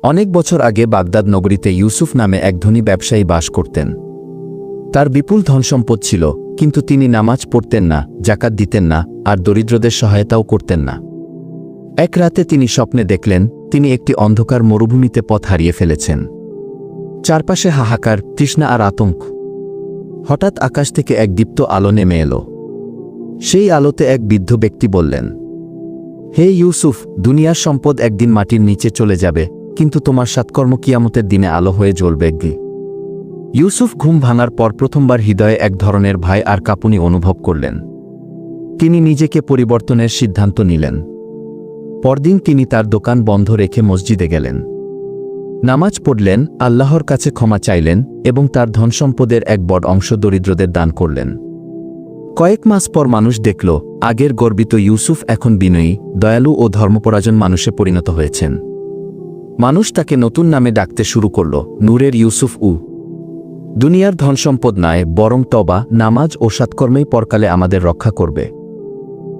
অনেক বছর আগে বাগদাদ নগরীতে ইউসুফ নামে এক ধনী ব্যবসায়ী বাস করতেন। তার বিপুল ধনসম্পদ ছিল, কিন্তু তিনি নামাজ পড়তেন না, জাকাত দিতেন না, আর দরিদ্রদের সহায়তাও করতেন না। এক রাতে তিনি স্বপ্নে দেখলেন তিনি একটি অন্ধকার মরুভূমিতে পথ হারিয়ে ফেলেছেন। চারপাশে হাহাকার, তৃষ্ণা আর আতঙ্ক। হঠাৎ আকাশ থেকে এক দীপ্ত আলো নেমে এলো। সেই আলোতে এক বৃদ্ধ ব্যক্তি বললেন, হে ইউসুফ, দুনিয়ার সম্পদ একদিন মাটির নিচে চলে যাবে, কিন্তু তোমার সৎকর্ম কিয়ামতের দিনে আলো হয়ে জ্বলবে। ইউসুফ ঘুম ভাঙার পর প্রথমবার হৃদয়ে এক ধরনের ভয় আর কাঁপুনি অনুভব করলেন। তিনি নিজেকে পরিবর্তনের সিদ্ধান্ত নিলেন। পরদিন তিনি তার দোকান বন্ধ রেখে মসজিদে গেলেন। নামাজ পড়লেন, আল্লাহর কাছে ক্ষমা চাইলেন এবং তার ধনসম্পদের এক বড় অংশ দরিদ্রদের দান করলেন। কয়েক মাস পর মানুষ দেখল আগের গর্বিত ইউসুফ এখন বিনয়ী, দয়ালু ও ধর্মপরায়ণ মানুষে পরিণত হয়েছেন। মানুষ তাকে নতুন নামে ডাকতে শুরু করল, নূরের ইউসুফ। দুনিয়ার ধনসম্পদ নয়, বরং তওবা, নামাজ ও সৎকর্মেই পরকালে আমাদের রক্ষা করবে।